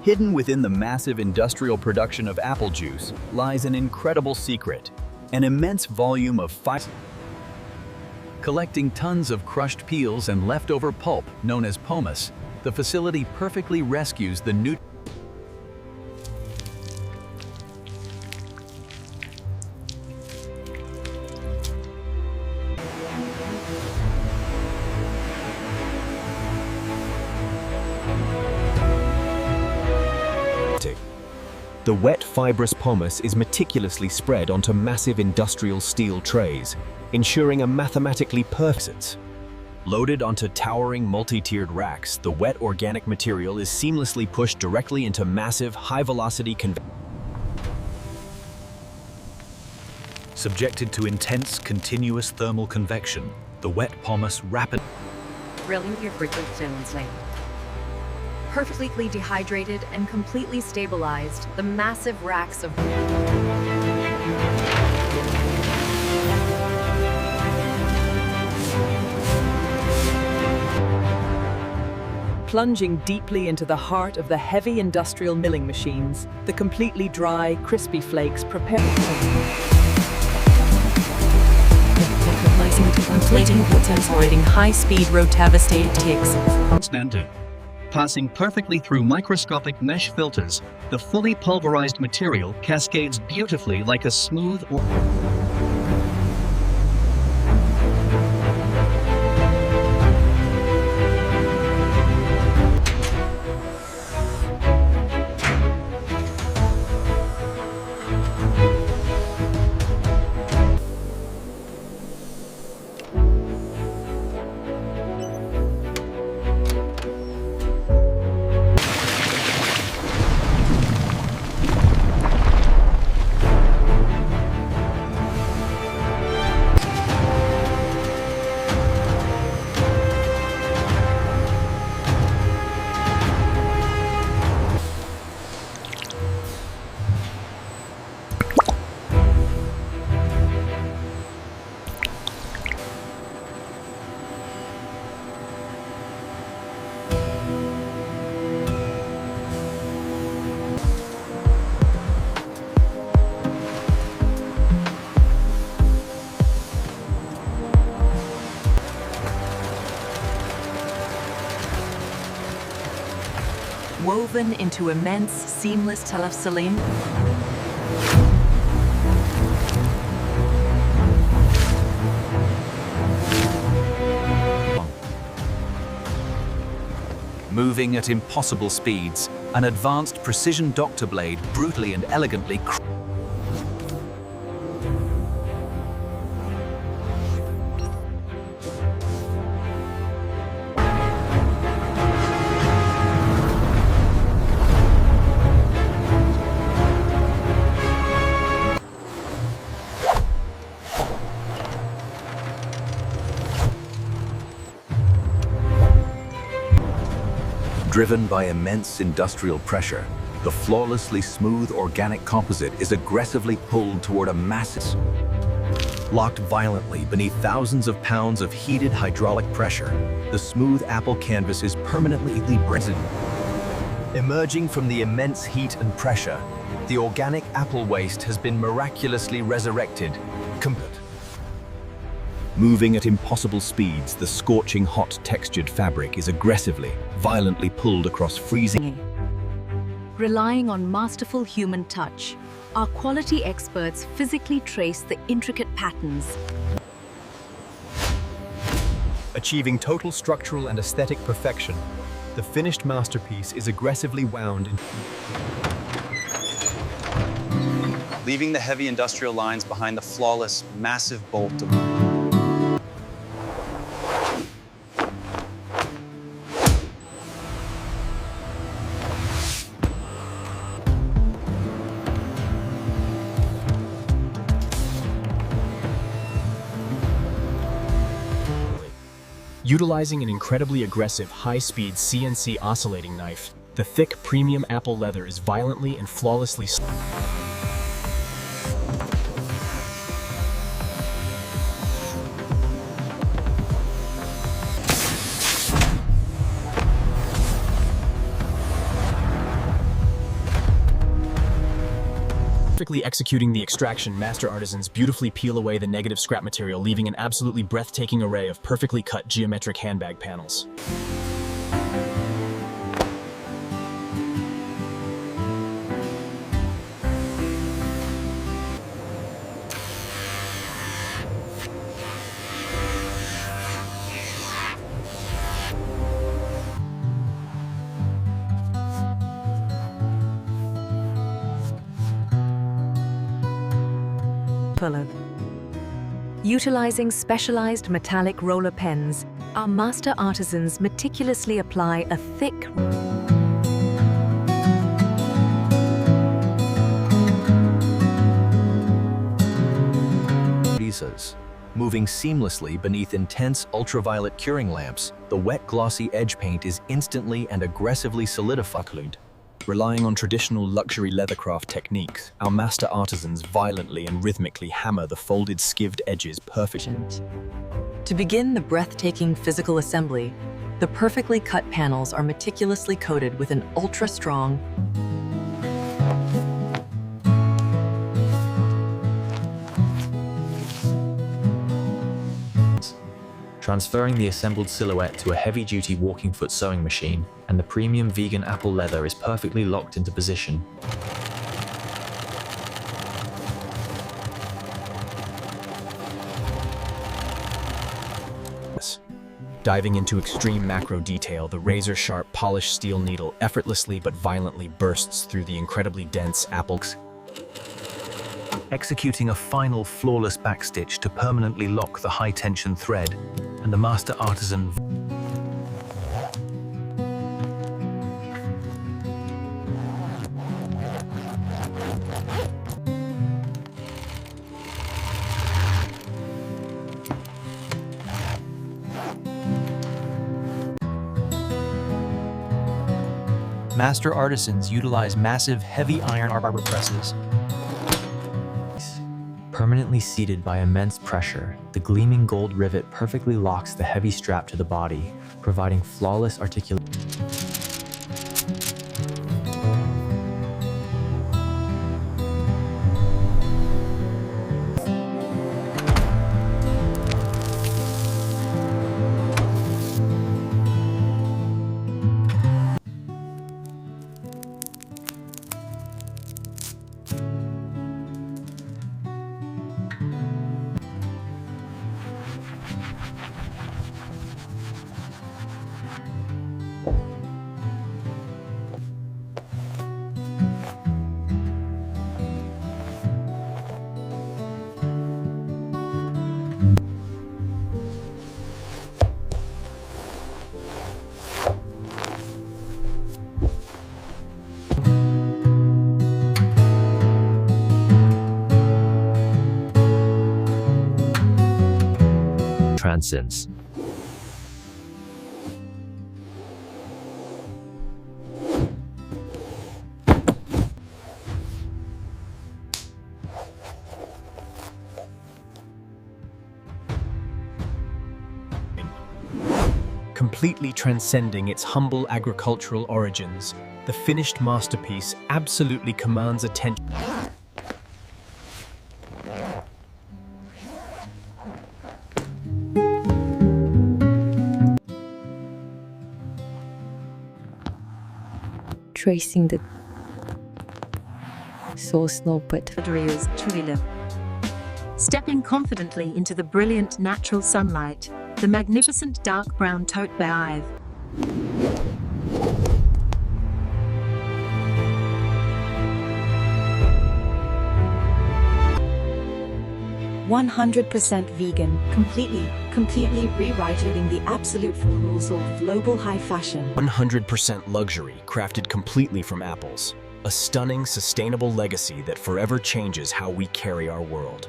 Hidden within the massive industrial production of apple juice lies an incredible secret, an immense volume of fiber. Collecting tons of crushed peels and leftover pulp known as pomace, the facility perfectly rescues the nutrients. The wet fibrous pomace is meticulously spread onto massive industrial steel trays, ensuring a mathematically perfect. Loaded onto towering multi-tiered racks, the wet organic material is seamlessly pushed directly into massive, high-velocity Subjected to intense, continuous thermal convection, the wet pomace rapidly Brilliantly frequently. Perfectly dehydrated and completely stabilized, the massive racks of plunging deeply into the heart of the heavy industrial milling machines, the completely dry, crispy flakes prepare. Plating avoiding high-speed rotavastated ticks. Standard. Passing perfectly through microscopic mesh filters, the fully pulverized material cascades beautifully like a smooth or woven into immense, seamless telopseline. Moving at impossible speeds, an advanced precision doctor blade brutally and elegantly Driven by immense industrial pressure, the flawlessly smooth organic composite is aggressively pulled toward a massive, locked violently beneath thousands of pounds of heated hydraulic pressure. The smooth apple canvas is permanently resin. Emerging from the immense heat and pressure, the organic apple waste has been miraculously resurrected. Moving at impossible speeds, the scorching hot textured fabric is aggressively, violently pulled across freezing. relying on masterful human touch. Our quality experts physically trace the intricate patterns. Achieving total structural and aesthetic perfection, the finished masterpiece is aggressively wound in. Leaving the heavy industrial lines behind the flawless, massive bolt. Utilizing an incredibly aggressive, high-speed CNC oscillating knife, the thick premium apple leather is violently and flawlessly Seamlessly executing the extraction, master artisans beautifully peel away the negative scrap material, leaving an absolutely breathtaking array of perfectly cut geometric handbag panels. Utilizing specialized metallic roller pens, our master artisans meticulously apply a thick Moving seamlessly beneath intense ultraviolet curing lamps, the wet glossy edge paint is instantly and aggressively solidified. Relying on traditional luxury leathercraft techniques, our master artisans violently and rhythmically hammer the folded skived edges perfectly. To begin the breathtaking physical assembly, the perfectly cut panels are meticulously coated with an ultra-strong, transferring the assembled silhouette to a heavy-duty walking foot sewing machine, and the premium vegan apple leather is perfectly locked into position. Diving into extreme macro detail, the razor-sharp polished steel needle effortlessly but violently bursts through the incredibly dense apples, Executing a final flawless backstitch to permanently lock the high-tension thread, and the master artisan Master artisans utilize massive heavy iron arbor presses. Permanently seated by immense pressure, the gleaming gold rivet perfectly locks the heavy strap to the body, providing flawless articulation. Transcends. completely transcending its humble agricultural origins. The finished masterpiece absolutely commands attention. Tracing the so slow but stepping confidently into the brilliant natural sunlight, the magnificent dark brown tote bag. 100% vegan, completely rewriting the absolute rules of global high fashion. 100% luxury, crafted completely from apples. A stunning, sustainable legacy that forever changes how we carry our world.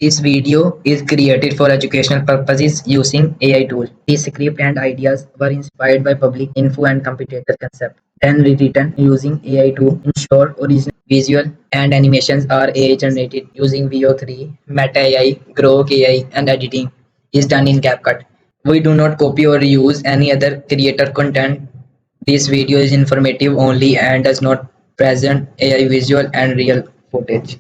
This video is created for educational purposes using AI tool. The script and ideas were inspired by public info and competitor concept, then rewritten using AI to ensure original visual and animations are AI generated using VO3, Meta AI, Grok AI, and editing is done in CapCut. We do not copy or reuse any other creator content. This video is informative only and does not present AI visual and real footage.